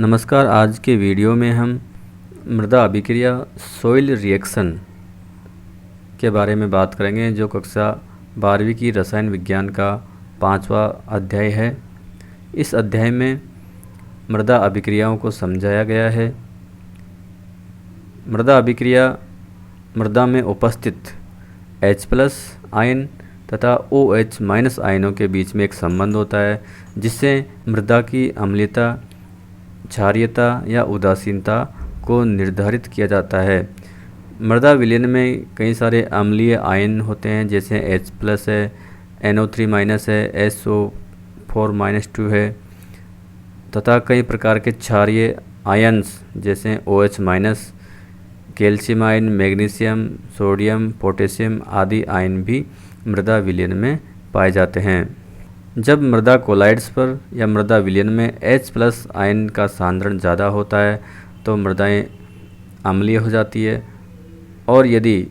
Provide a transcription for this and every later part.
नमस्कार। आज के वीडियो में हम मृदा अभिक्रिया सॉइल रिएक्शन के बारे में बात करेंगे, जो कक्षा 12वीं की रसायन विज्ञान का 5वां अध्याय है। इस अध्याय में मृदा अभिक्रियाओं को समझाया गया है। मृदा अभिक्रिया मृदा में उपस्थित H+ आयन तथा OH- आयनों के बीच में एक संबंध होता है, जिससे मृदा की अम्लीयता, क्षारीयता या उदासीनता को निर्धारित किया जाता है। मृदा विलयन में कई सारे अम्लीय आयन होते हैं, जैसे H+ है, NO3- है, SO4- है तथा कई प्रकार के क्षारीय आयन्स जैसे OH-, calcium ion, magnesium, sodium, potassium आदि आयन भी मृदा विलयन में पाए जाते हैं। जब मृदा कोलाइड्स पर या मृदा विलयन में H+ आयन का सांद्रण ज़्यादा होता है तो मृदाएं अम्लीय हो जाती है, और यदि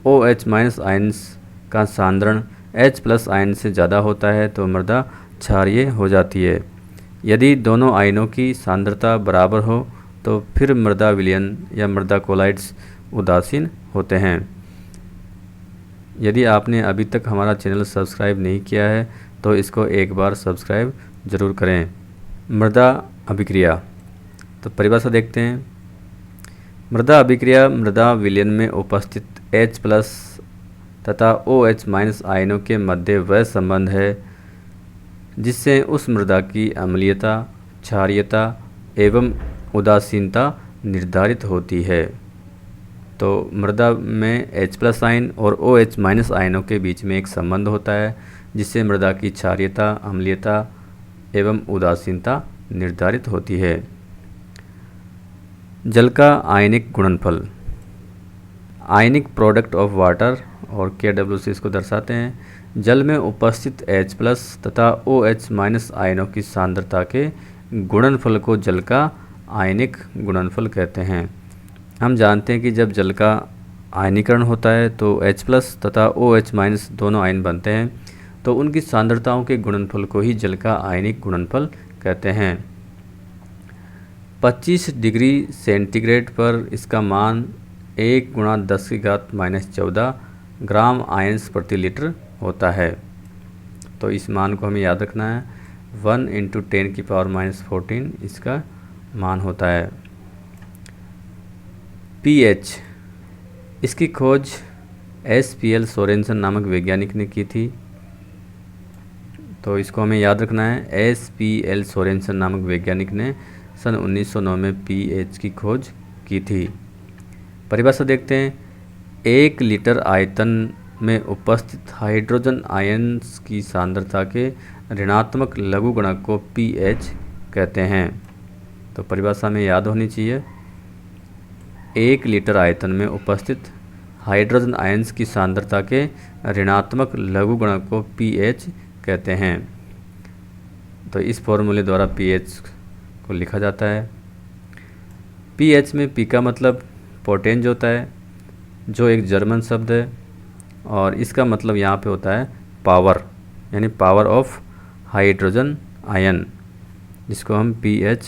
OH- आयन्स का सांद्रण H+ आयन से ज़्यादा होता है तो मृदा क्षारीय हो जाती है। यदि दोनों आयनों की सांद्रता बराबर हो तो फिर मृदा विलयन या मृदा कोलाइड्स उदासीन होते हैं। यदि आपने अभी तक हमारा चैनल सब्सक्राइब नहीं किया है तो इसको एक बार सब्सक्राइब ज़रूर करें। मृदा अभिक्रिया, तो परिभाषा देखते हैं। मृदा अभिक्रिया मृदा विलयन में उपस्थित H+ तथा OH- आयनों के मध्य वह संबंध है जिससे उस मृदा की अम्लीयता, क्षारीयता एवं उदासीनता निर्धारित होती है। तो मृदा में H+ आयन और OH- आयनों के बीच में एक संबंध होता है, जिससे मृदा की क्षारीयता, अम्लीयता एवं उदासीनता निर्धारित होती है। जल का आयनिक गुणनफल, आयनिक प्रोडक्ट ऑफ वाटर और KW से इसको दर्शाते हैं। जल में उपस्थित H+ तथा OH- आयनों की सांद्रता के गुणनफल को जल का आयनिक गुणनफल कहते हैं। हम जानते हैं कि जब जल का आयनीकरण होता है तो H+ तथा OH- दोनों आयन बनते हैं, तो उनकी सांद्रताओं के गुणनफल को ही जल का आयनिक गुणनफल कहते हैं। 25 डिग्री सेंटीग्रेड पर इसका मान 1 × 10⁻14 ग्राम आयन्स प्रति लीटर होता है। तो इस मान को हमें याद रखना है। 1 × 10⁻14 इसका मान होता है। pH, इसकी खोज SPL सोरेनसन नामक वैज्ञानिक ने की थी। तो इसको हमें याद रखना है। SPL सोरेनसन नामक वैज्ञानिक ने सन 1909 में pH की खोज की थी। परिभाषा देखते हैं। 1 लीटर आयतन में उपस्थित हाइड्रोजन आयन्स की सांद्रता के ऋणात्मक लघुगणक को pH कहते हैं। तो परिभाषा में याद होनी चाहिए। 1 लीटर आयतन में उपस्थित हाइड्रोजन आयन्स की सांद्रता के ऋणात्मक लघुगणक को pH कहते हैं। तो इस फॉर्मूले द्वारा pH को लिखा जाता है। pH में P का मतलब पोटेंज होता है, जो एक जर्मन शब्द है, और इसका मतलब यहाँ पे होता है पावर, यानी पावर ऑफ हाइड्रोजन आयन, जिसको हम pH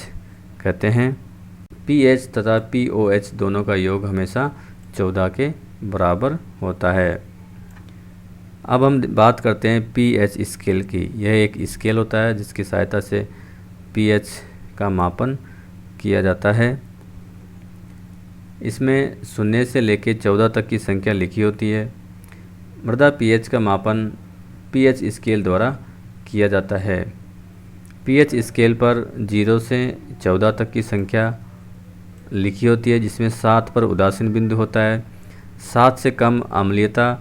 कहते हैं। pH तथा pOH दोनों का योग हमेशा 14 के बराबर होता है। अब हम बात करते हैं pH स्केल की। यह एक स्केल होता है जिसकी सहायता से pH का मापन किया जाता है। इसमें 0 से लेकर 14 तक की संख्या लिखी होती है। मृदा pH का मापन pH स्केल द्वारा किया जाता है। pH स्केल पर 0 से 14 तक की संख्या लिखी होती है, जिसमें 7 पर उदासीन बिंदु होता है, 7 से कम अम्लीयता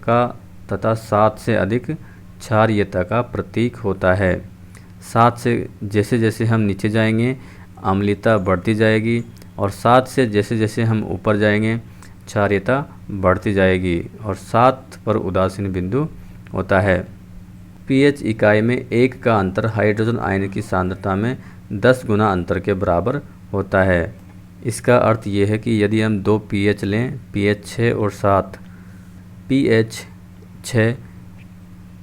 का तथा 7 से अधिक क्षारीयता का प्रतीक होता है। 7 से जैसे जैसे हम नीचे जाएंगे अम्लीयता बढ़ती जाएगी, और 7 से जैसे जैसे हम ऊपर जाएंगे क्षारीयता बढ़ती जाएगी, और 7 पर उदासीन बिंदु होता है। pH इकाई में 1 का अंतर हाइड्रोजन आयन की सांद्रता में 10 गुना अंतर के बराबर होता है। इसका अर्थ ये है कि यदि हम 2 pH लें, pH 6 और 7, pH 6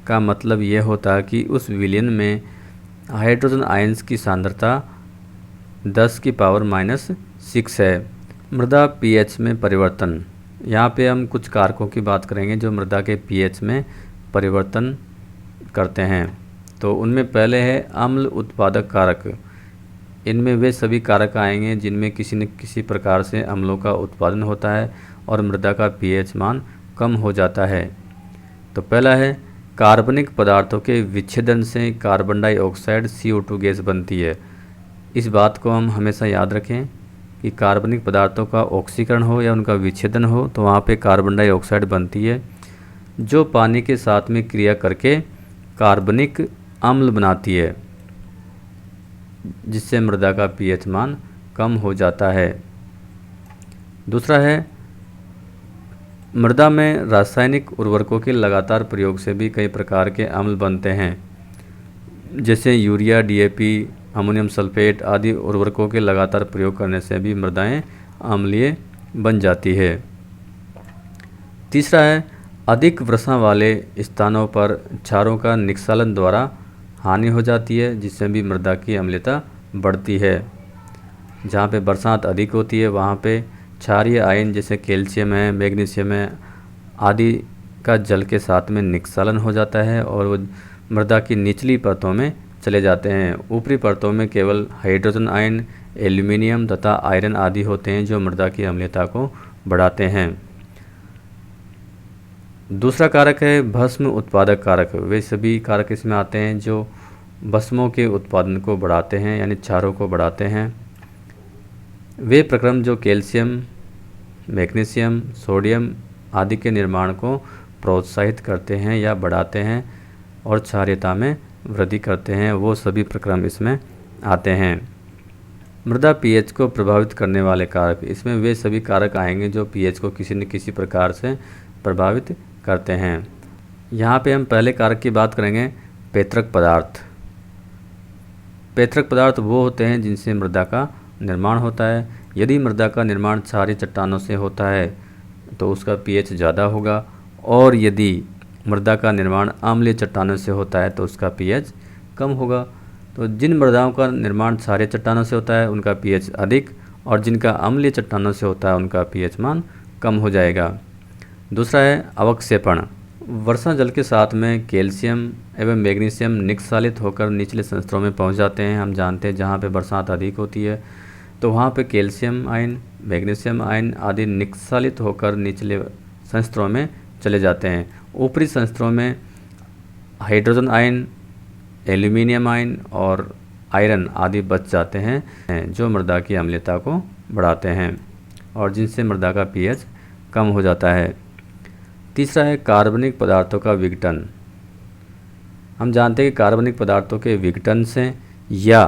का मतलब ये होता है कि उस विलयन में हाइड्रोजन आयन्स की सांद्रता 10⁻⁻6 है। मृदा पीएच में परिवर्तन, यहाँ पे हम कुछ कारकों की बात करेंगे जो मृदा के पीएच में परिवर्तन करते हैं। तो उनमें पहले है अम्ल उत्पादक कारक। इनमें वे सभी कारक आएंगे जिनमें किसी न किसी प्रकार से अम्लों का उत्पादन होता है और मृदा का पीएच मान कम हो जाता है। तो पहला है कार्बनिक पदार्थों के विच्छेदन से कार्बन डाइऑक्साइड CO2 गैस बनती है। इस बात को हम हमेशा याद रखें कि कार्बनिक पदार्थों का ऑक्सीकरण हो या उनका विच्छेदन हो तो वहाँ पे कार्बन डाइऑक्साइड बनती है, जो पानी के साथ में क्रिया करके कार्बनिक अम्ल बनाती है, जिससे मृदा का पीएच मान कम हो जाता है। दूसरा है मृदा में रासायनिक उर्वरकों के लगातार प्रयोग से भी कई प्रकार के अम्ल बनते हैं, जैसे यूरिया, DAP, अमोनियम सल्फेट आदि उर्वरकों के लगातार प्रयोग करने से भी मृदाएं अम्लीय बन जाती है। तीसरा है अधिक वर्षा वाले स्थानों पर क्षारों का निस्खलन द्वारा हानि हो जाती है, जिससे भी मृदा की अम्लता बढ़ती है। जहाँ पे बरसात अधिक होती है वहाँ पे क्षारीय आयन जैसे कैल्शियम है, मैग्नीशियम है आदि का जल के साथ में निस्खलन हो जाता है और वो मृदा की निचली परतों में चले जाते हैं। ऊपरी परतों में केवल हाइड्रोजन आयन, एल्यूमिनियम तथा आयरन आदि होते हैं जो मृदा की अम्लता को बढ़ाते हैं। दूसरा कारक है भस्म उत्पादक कारक। वे सभी कारक इसमें आते हैं जो भस्मों के उत्पादन को बढ़ाते हैं, यानी क्षारों को बढ़ाते हैं। वे प्रक्रम जो कैल्शियम, मैग्नीशियम, सोडियम आदि के निर्माण को प्रोत्साहित करते हैं या बढ़ाते हैं और क्षारीयता में वृद्धि करते हैं, वो सभी प्रक्रम इसमें आते हैं। मृदा पीएच को प्रभावित करने वाले कारक, इसमें वे सभी कारक आएंगे जो पीएच को किसी न किसी प्रकार से प्रभावित करते हैं। यहाँ पे हम पहले कारक की बात करेंगे पैतृक पदार्थ। पैतृक पदार्थ वो होते हैं जिनसे मृदा का निर्माण होता है। यदि मृदा का निर्माण क्षारीय चट्टानों से होता है तो उसका पीएच ज़्यादा होगा, और यदि मृदा का निर्माण अम्लीय चट्टानों से होता है तो उसका पीएच कम होगा। तो जिन मृदाओं का निर्माण क्षारीय चट्टानों से होता है उनका पीएच अधिक, और जिनका अम्लीय चट्टानों से होता है उनका पीएच मान कम हो जाएगा। दूसरा है अवक्षेपण। वर्षा जल के साथ में कैल्शियम एवं मैग्नीशियम निस्खलित होकर निचले संस्तरों में पहुंच जाते हैं। हम जानते हैं जहाँ पे बरसात अधिक होती है तो वहाँ पे कैल्शियम आयन, मैग्नीशियम आयन आदि निस्खलित होकर निचले संस्तरों में चले जाते हैं। ऊपरी संस्तरों में हाइड्रोजन आयन, एल्यूमिनियम आयन और आयरन आदि बच जाते हैं जो मृदा की अम्लता को बढ़ाते हैं और जिनसे मृदा का पीएच कम हो जाता है। तीसरा है कार्बनिक पदार्थों का विघटन। हम जानते हैं कि कार्बनिक पदार्थों के विघटन से या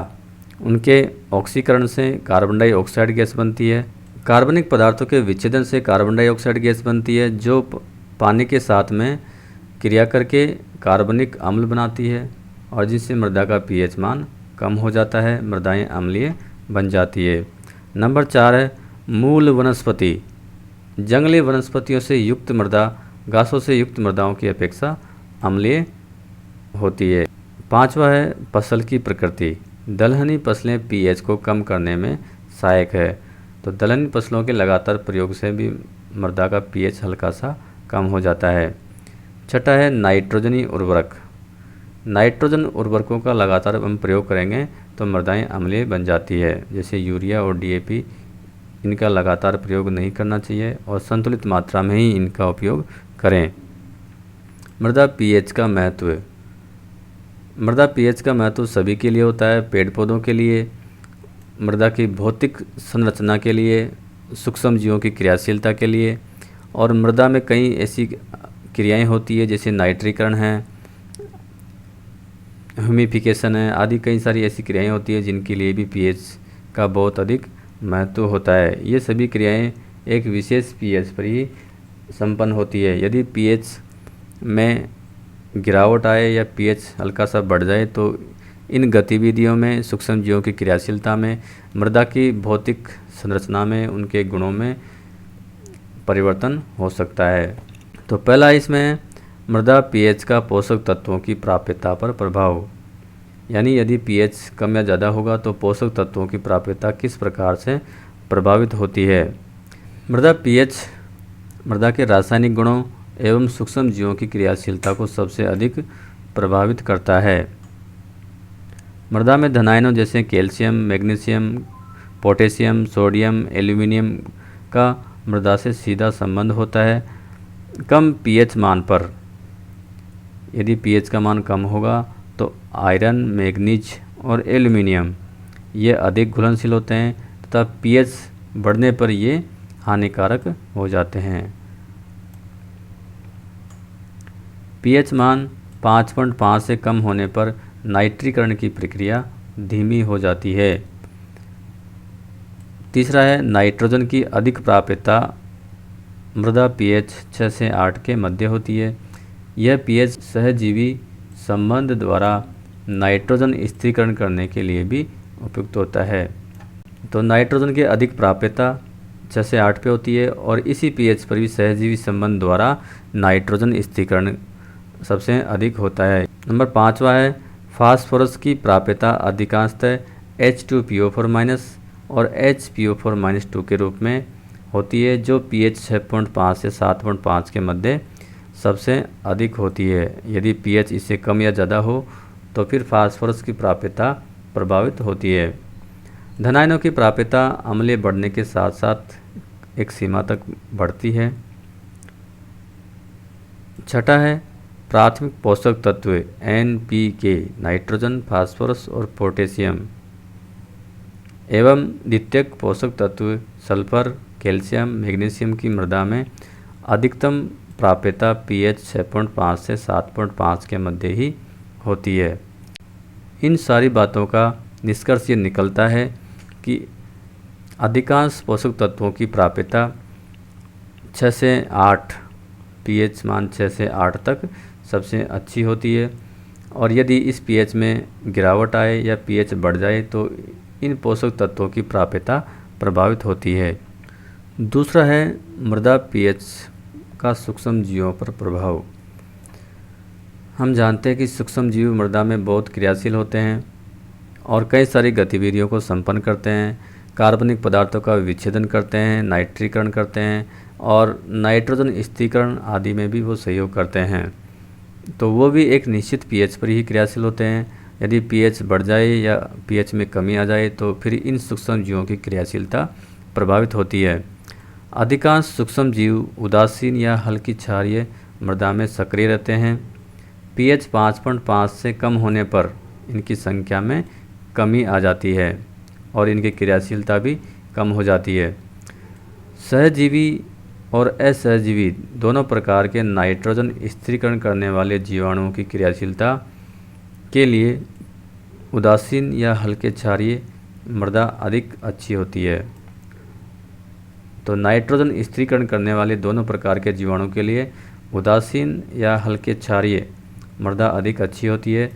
उनके ऑक्सीकरण से कार्बन डाइऑक्साइड गैस बनती है। कार्बनिक पदार्थों के विच्छेदन से कार्बन डाइऑक्साइड गैस बनती है जो पानी के साथ में क्रिया करके कार्बनिक अम्ल बनाती है और जिससे मृदा का पीएच मान कम हो जाता है, मृदाएं अम्लीय बन जाती है। नंबर 4 है मूल वनस्पति। जंगली वनस्पतियों से युक्त मृदा घासों से युक्त मृदाओं की अपेक्षा अम्लीय होती है। 5वां है फसल की प्रकृति। दलहनी फसलें पीएच को कम करने में सहायक है। तो दलहनी फसलों के लगातार प्रयोग से भी मृदा का पीएच हल्का सा कम हो जाता है। छठा है नाइट्रोजनी उर्वरक। नाइट्रोजन उर्वरकों का लगातार हम प्रयोग करेंगे तो मृदाएं अम्लीय बन जाती है, जैसे यूरिया और DAP। इनका लगातार प्रयोग नहीं करना चाहिए और संतुलित मात्रा में ही इनका उपयोग करें। मृदा पीएच का महत्व। मृदा पीएच का महत्व सभी के लिए होता है। पेड़ पौधों के लिए, मृदा की भौतिक संरचना के लिए, सूक्ष्म जीवों की क्रियाशीलता के लिए, और मृदा में कई ऐसी क्रियाएं होती है जैसे नाइट्रीकरण है, ह्यूमिफिकेशन है आदि। कई सारी ऐसी क्रियाएं होती है जिनके लिए भी पीएच का बहुत अधिक महत्व होता है। ये सभी क्रियाएं एक विशेष पीएच पर ही संपन्न होती है। यदि पीएच में गिरावट आए या पीएच हल्का सा बढ़ जाए तो इन गतिविधियों में, सूक्ष्म जीवों की क्रियाशीलता में, मृदा की भौतिक संरचना में, उनके गुणों में परिवर्तन हो सकता है। तो पहला इसमें मृदा पीएच का पोषक तत्वों की प्राप्यता पर प्रभाव। यानी यदि पीएच कम या ज़्यादा होगा तो पोषक तत्वों की प्राप्यता किस प्रकार से प्रभावित होती है। मृदा पीएच मृदा के रासायनिक गुणों एवं सूक्ष्म जीवों की क्रियाशीलता को सबसे अधिक प्रभावित करता है। मृदा में धनायनों जैसे calcium, magnesium, potassium, sodium, aluminium का मृदा से सीधा संबंध होता है। कम पीएच मान पर, यदि पीएच का मान कम होगा तो आयरन, मैग्नीज और एल्यूमिनियम ये अधिक घुलनशील होते हैं तथा पीएच बढ़ने पर ये हानिकारक हो जाते हैं। पीएच मान 5.5 से कम होने पर नाइट्रीकरण की प्रक्रिया धीमी हो जाती है। तीसरा है नाइट्रोजन की अधिक प्राप्यता। मृदा पीएच 6 से 8 के मध्य होती है। यह पीएच सहजीवी संबंध द्वारा नाइट्रोजन स्थिरीकरण करने के लिए भी उपयुक्त होता है। तो नाइट्रोजन की अधिक प्राप्यता 6 से 8 पे होती है और इसी पीएच पर भी सहजीवी संबंध द्वारा नाइट्रोजन स्थिरीकरण सबसे अधिक होता है। नंबर 5वां है फास्फोरस की प्राप्यता अधिकांशतः H2PO4- और HPO4-2 के रूप में होती है, जो पीएच 6.5 से 7.5 के मध्य सबसे अधिक होती है। यदि पीएच इससे कम या ज़्यादा हो तो फिर फास्फोरस की प्राप्यता प्रभावित होती है। धनायनों की प्राप्यता अम्लीय बढ़ने के साथ साथ एक सीमा तक बढ़ती है। छठा है प्राथमिक पोषक तत्व NPK, नाइट्रोजन, फास्फोरस और पोटेशियम एवं द्वितीयक पोषक तत्व सल्फर, कैल्शियम, मैग्नीशियम की मृदा में अधिकतम प्राप्यता पीएच 6.5 से 7.5 के मध्य ही होती है। इन सारी बातों का निष्कर्ष ये निकलता है कि अधिकांश पोषक तत्वों की प्राप्यता 6 से 8, पीएच मान 6 से 8 तक सबसे अच्छी होती है और यदि इस पीएच में गिरावट आए या पीएच बढ़ जाए तो इन पोषक तत्वों की प्राप्यता प्रभावित होती है। दूसरा है मृदा पीएच का सूक्ष्म जीवों पर प्रभाव। हम जानते हैं कि सूक्ष्म जीव मृदा में बहुत क्रियाशील होते हैं और कई सारी गतिविधियों को संपन्न करते हैं। कार्बनिक पदार्थों का विच्छेदन करते हैं, नाइट्रीकरण करते हैं और नाइट्रोजन स्थिरीकरण आदि में भी वो सहयोग करते हैं। तो वो भी एक निश्चित पीएच पर ही क्रियाशील होते हैं। यदि पीएच बढ़ जाए या पीएच में कमी आ जाए तो फिर इन सूक्ष्म जीवों की क्रियाशीलता प्रभावित होती है। अधिकांश सूक्ष्म जीव उदासीन या हल्की क्षारीय मृदा में सक्रिय रहते हैं। पीएच 5.5 से कम होने पर इनकी संख्या में कमी आ जाती है और इनकी क्रियाशीलता भी कम हो जाती है। सहजीवी और असहजीवी दोनों प्रकार के नाइट्रोजन स्थिरीकरण करने वाले जीवाणुओं की क्रियाशीलता के लिए उदासीन या हल्के क्षारीय मृदा अधिक अच्छी होती है। तो नाइट्रोजन स्थिरीकरण करने वाले दोनों प्रकार के जीवाणुओं के लिए उदासीन या हल्के क्षारीय मृदा अधिक अच्छी होती है,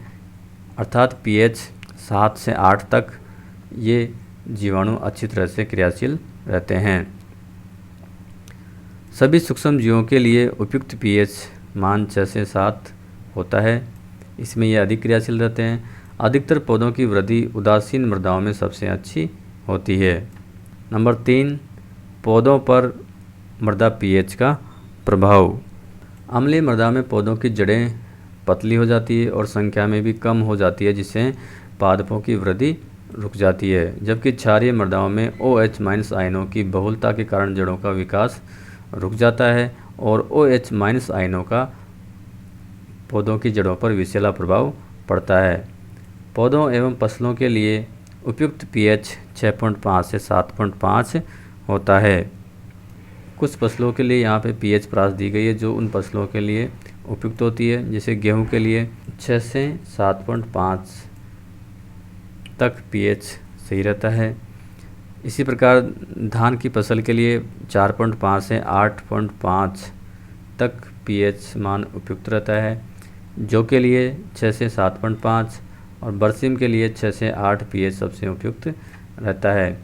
अर्थात पीएच 7 से 8 तक ये जीवाणु अच्छी तरह से क्रियाशील रहते हैं। सभी सूक्ष्म जीवों के लिए उपयुक्त पीएच मान 6 से 7 होता है, इसमें ये अधिक क्रियाशील रहते हैं। अधिकतर पौधों की वृद्धि उदासीन मृदाओं में सबसे अच्छी होती है। नंबर 3, पौधों पर मृदा पीएच का प्रभाव। अम्लीय मृदा में पौधों की जड़ें पतली हो जाती है और संख्या में भी कम हो जाती है, जिससे पादपों की वृद्धि रुक जाती है। जबकि क्षारीय मृदाओं में OH- आयनों की बहुलता के कारण जड़ों का विकास रुक जाता है और OH- आयनों का पौधों की जड़ों पर विषैला प्रभाव पड़ता है। पौधों एवं फसलों के लिए उपयुक्त पीएच 6.5 से 7.5 होता है। कुछ फसलों के लिए यहाँ पे पीएच प्रास दी गई है जो उन फसलों के लिए उपयुक्त होती है। जैसे गेहूं के लिए 6 से 7.5 तक पीएच सही रहता है। इसी प्रकार धान की फसल के लिए 4.5 से 8.5 तक पीएच मान उपयुक्त रहता है, जौ के लिए 6 से 7.5 और बरसीम के लिए 6 से 8 पीएच सबसे उपयुक्त रहता है।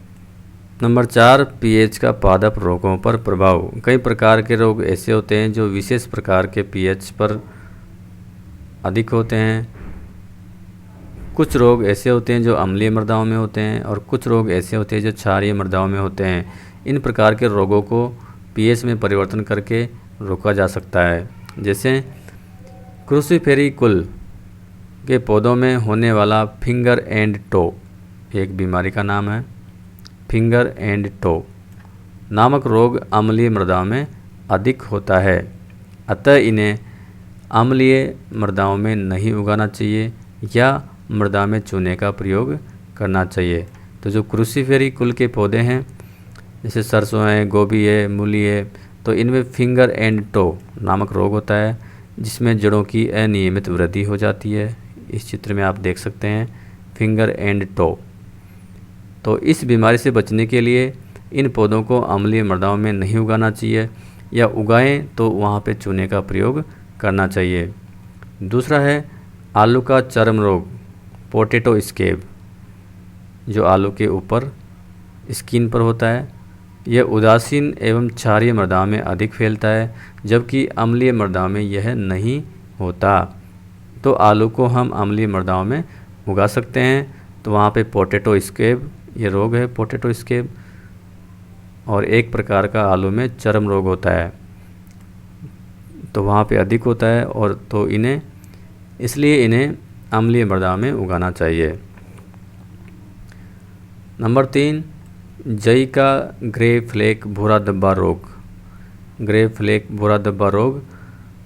नंबर 4, पीएच का पादप रोगों पर प्रभाव। कई प्रकार के रोग ऐसे होते हैं जो विशेष प्रकार के पीएच पर अधिक होते हैं। कुछ रोग ऐसे होते हैं जो अम्लीय मृदाओं में होते हैं और कुछ रोग ऐसे होते हैं जो क्षारीय मृदाओं में होते हैं। इन प्रकार के रोगों को पीएच में परिवर्तन करके रोका जा सकता है। जैसे क्रूसीफेरी कुल के पौधों में होने वाला फिंगर एंड टो एक बीमारी का नाम है। फिंगर एंड टो नामक रोग अम्लीय मृदाओं में अधिक होता है, अतः इन्हें अम्लीय मृदाओं में नहीं उगाना चाहिए या मृदा में चूने का प्रयोग करना चाहिए। तो जो क्रूसीफेरी कुल के पौधे हैं जैसे सरसों है, गोभी है, मूली है, तो इनमें फिंगर एंड टो नामक रोग होता है जिसमें जड़ों की अनियमित वृद्धि हो जाती है। इस चित्र में आप देख सकते हैं फिंगर एंड टो। तो इस बीमारी से बचने के लिए इन पौधों को अम्लीय मृदाओं में नहीं उगाना चाहिए या उगाएं तो वहाँ पे चूने का प्रयोग करना चाहिए। दूसरा है आलू का चर्म रोग, पोटैटो स्कैब, जो आलू के ऊपर स्किन पर होता है। यह उदासीन एवं क्षारीय मृदाओं में अधिक फैलता है जबकि अम्लीय मृदाओं में यह नहीं होता। तो आलू को हम अम्लीय मृदाओं में उगा सकते हैं। तो वहाँ पे पोटैटो स्कैब ये रोग है, पोटैटो स्कैब, और एक प्रकार का आलू में चर्म रोग होता है तो वहाँ पे अधिक होता है और तो इसलिए इन्हें अम्लीय मृदा में उगाना चाहिए। नंबर 3, जई का ग्रे फ्लेक भूरा धब्बा रोग। ग्रे फ्लेक भूरा धब्बा रोग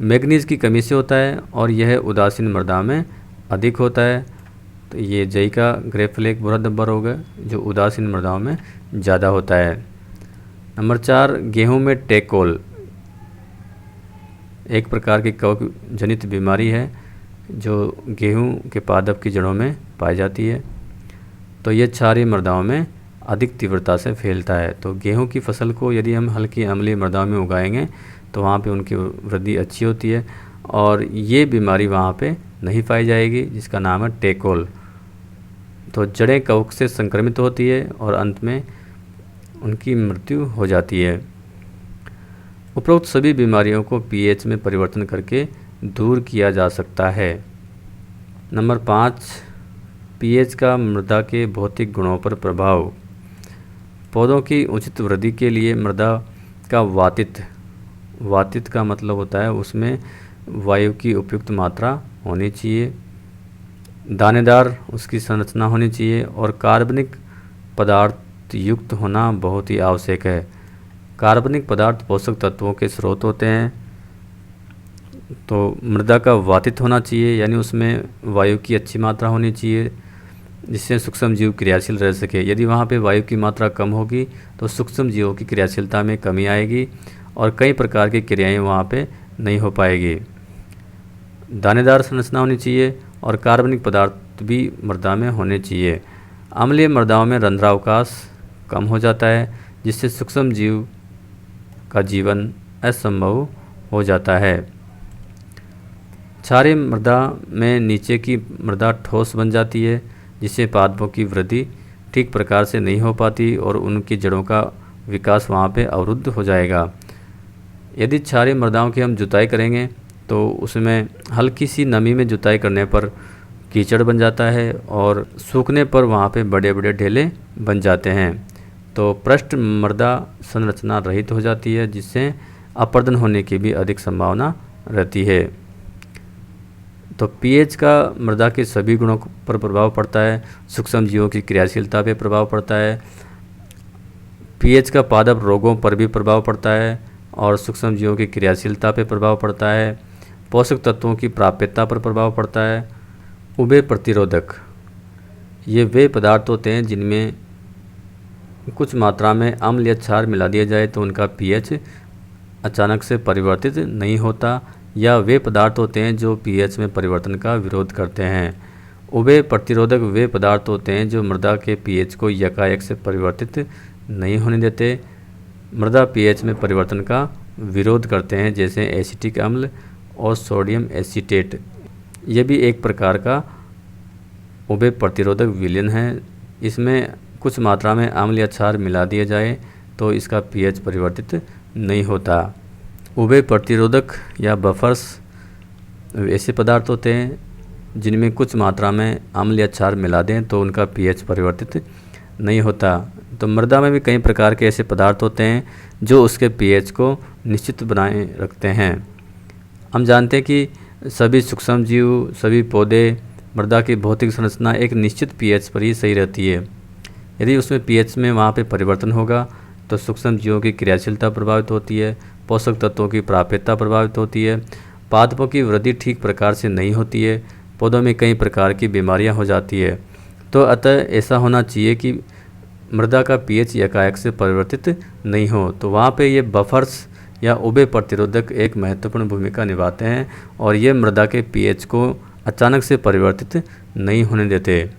मैग्नीज की कमी से होता है और यह उदासीन मृदा में अधिक होता है। तो ये जई का ग्रे फ्लेक भूरा धब्बा रोग है जो उदासीन मृदाओं में ज़्यादा होता है। नंबर 4, गेहूं में टेकोल एक प्रकार की कवक जनित बीमारी है जो गेहूं के पादप की जड़ों में पाई जाती है। तो ये क्षारीय मृदाओं में अधिक तीव्रता से फैलता है। तो गेहूं की फसल को यदि हम हल्की अम्लीय मृदाओं में उगाएंगे तो वहाँ पे उनकी वृद्धि अच्छी होती है और ये बीमारी वहाँ पे नहीं पाई जाएगी जिसका नाम है टेकोल। तो जड़ें कवक से संक्रमित होती है और अंत में उनकी मृत्यु हो जाती है। उपरोक्त सभी बीमारियों को पीएच में परिवर्तन करके दूर किया जा सकता है। नंबर 5, पीएच का मृदा के भौतिक गुणों पर प्रभाव। पौधों की उचित वृद्धि के लिए मृदा का वातित का मतलब होता है उसमें वायु की उपयुक्त मात्रा होनी चाहिए, दानेदार उसकी संरचना होनी चाहिए और कार्बनिक पदार्थ युक्त होना बहुत ही आवश्यक है। कार्बनिक पदार्थ पोषक तत्वों के स्रोत होते हैं। तो मृदा का वातित होना चाहिए यानी उसमें वायु की अच्छी मात्रा होनी चाहिए जिससे सूक्ष्म जीव क्रियाशील रह सके। यदि वहाँ पे वायु की मात्रा कम होगी तो सूक्ष्म जीवों की क्रियाशीलता में कमी आएगी और कई प्रकार की क्रियाएं वहाँ पे नहीं हो पाएगी। दानेदार संरचना होनी चाहिए और कार्बनिक पदार्थ भी मृदा में होने चाहिए। अम्लीय मृदाओं में रंध्रावकाश कम हो जाता है जिससे सूक्ष्म जीव का जीवन असंभव हो जाता है। क्षारीय मृदा में नीचे की मृदा ठोस बन जाती है जिससे पादपों की वृद्धि ठीक प्रकार से नहीं हो पाती और उनकी जड़ों का विकास वहाँ पे अवरुद्ध हो जाएगा। यदि क्षारीय मृदाओं की हम जुताई करेंगे तो उसमें हल्की सी नमी में जुताई करने पर कीचड़ बन जाता है और सूखने पर वहाँ पे बड़े बड़े ढेले बन जाते हैं। तो पृष्ठ मृदा संरचना रहित हो जाती है जिससे अपर्दन होने की भी अधिक संभावना रहती है। तो पीएच का मृदा के सभी गुणों पर प्रभाव पड़ता है। सूक्ष्म जीवों की क्रियाशीलता पे प्रभाव पड़ता है, पीएच का पादप रोगों पर भी प्रभाव पड़ता है और सूक्ष्म जीवों की क्रियाशीलता पे प्रभाव पड़ता है, पोषक तत्वों की प्राप्यता पर प्रभाव पड़ता है। उभय प्रतिरोधक ये वे पदार्थ होते हैं जिनमें कुछ मात्रा में अम्ल या क्षार मिला दिया जाए तो उनका पीएच अचानक से परिवर्तित नहीं होता, या वे पदार्थ होते हैं जो पीएच में परिवर्तन का विरोध करते हैं। उभय प्रतिरोधक वे पदार्थ होते हैं जो मृदा के पीएच को यकायक से परिवर्तित नहीं होने देते, मृदा पीएच में परिवर्तन का विरोध करते हैं, जैसे एसिटिक अम्ल और सोडियम एसीटेट। यह भी एक प्रकार का उभय प्रतिरोधक विलयन है। इसमें कुछ मात्रा में अम्ल या क्षार मिला दिया जाए तो इसका पीएच परिवर्तित नहीं होता। उभय प्रतिरोधक या बफर्स ऐसे पदार्थ होते हैं जिनमें कुछ मात्रा में अम्ल या क्षार मिला दें तो उनका पीएच परिवर्तित नहीं होता। तो मृदा में भी कई प्रकार के ऐसे पदार्थ होते हैं जो उसके पीएच को निश्चित बनाए रखते हैं। हम जानते हैं कि सभी सूक्ष्म जीव, सभी पौधे, मृदा की भौतिक संरचना एक निश्चित पीएच पर ही सही रहती है। यदि उसमें पीएच में वहाँ पे परिवर्तन होगा तो सूक्ष्म जीवों की क्रियाशीलता प्रभावित होती है, पोषक तत्वों की प्राप्यता प्रभावित होती है, पादपों की वृद्धि ठीक प्रकार से नहीं होती है, पौधों में कई प्रकार की बीमारियां हो जाती है। तो अतः ऐसा होना चाहिए कि मृदा का पीएच एकाएक से परिवर्तित नहीं हो। तो वहाँ पे ये बफर्स या उभय प्रतिरोधक एक महत्वपूर्ण भूमिका निभाते हैं और ये मृदा के पीएच को अचानक से परिवर्तित नहीं होने देते।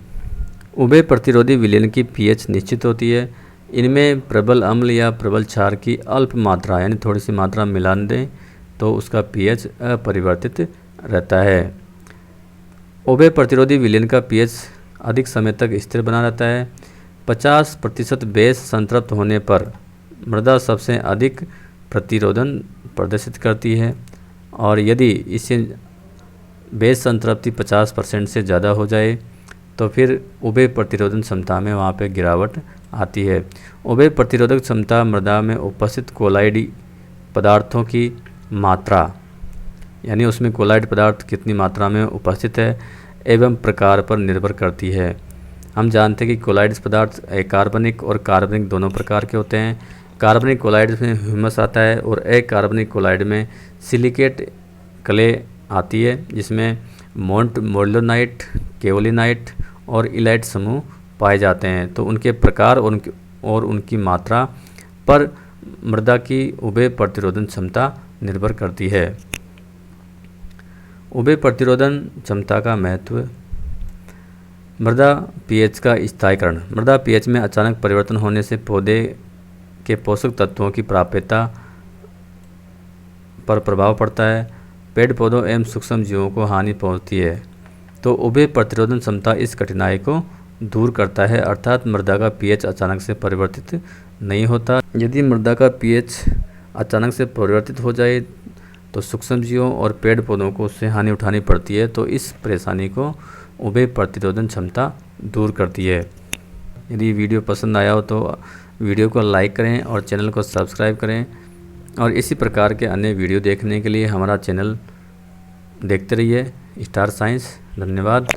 उभय प्रतिरोधी विलयन की पीएच निश्चित होती है। इनमें प्रबल अम्ल या प्रबल क्षार की अल्प मात्रा यानी थोड़ी सी मात्रा मिलान दें तो उसका पीएच अपरिवर्तित रहता है। उभय प्रतिरोधी विलयन का पीएच अधिक समय तक स्थिर बना रहता है। 50% बेस संतृप्त होने पर मृदा सबसे अधिक प्रतिरोधन प्रदर्शित करती है और यदि इससे बेस संतृप्ति 50% से ज़्यादा हो जाए तो फिर उभय प्रतिरोधन क्षमता में वहाँ पे गिरावट आती है। उभय प्रतिरोधक क्षमता मृदा में उपस्थित कोलाइड पदार्थों की मात्रा यानी उसमें कोलाइड पदार्थ कितनी मात्रा में उपस्थित है एवं प्रकार पर निर्भर करती है। हम जानते हैं कि कोलाइड्स पदार्थ अकार्बनिक और कार्बनिक दोनों प्रकार के होते हैं। कार्बनिक कोलाइड्स में ह्यूमस आता है और अकार्बनिक कोलाइड में सिलिकेट क्ले आती है, जिसमें मोंट मोलिनाइट, केओलिनाइट और इलाइट समूह पाए जाते हैं। तो उनके प्रकार और उनकी मात्रा पर मृदा की उभय प्रतिरोधन क्षमता निर्भर करती है। उभय प्रतिरोधन क्षमता का महत्व। मृदा पीएच का स्थायीकरण। मृदा पीएच में अचानक परिवर्तन होने से पौधे के पोषक तत्वों की प्राप्यता पर प्रभाव पड़ता है, पेड़ पौधों एवं सूक्ष्म जीवों को हानि पहुंचती है। तो उभय प्रतिरोधन क्षमता इस कठिनाई को दूर करता है, अर्थात मृदा का पीएच अचानक से परिवर्तित नहीं होता। यदि मृदा का पीएच अचानक से परिवर्तित हो जाए तो सूक्ष्म जीवों और पेड़ पौधों को उससे हानि उठानी पड़ती है। तो इस परेशानी को उभय प्रतिरोधन क्षमता दूर करती है। यदि वीडियो पसंद आया हो तो वीडियो को लाइक करें और चैनल को सब्सक्राइब करें और इसी प्रकार के अन्य वीडियो देखने के लिए हमारा चैनल देखते रहिए स्टार साइंस। धन्यवाद।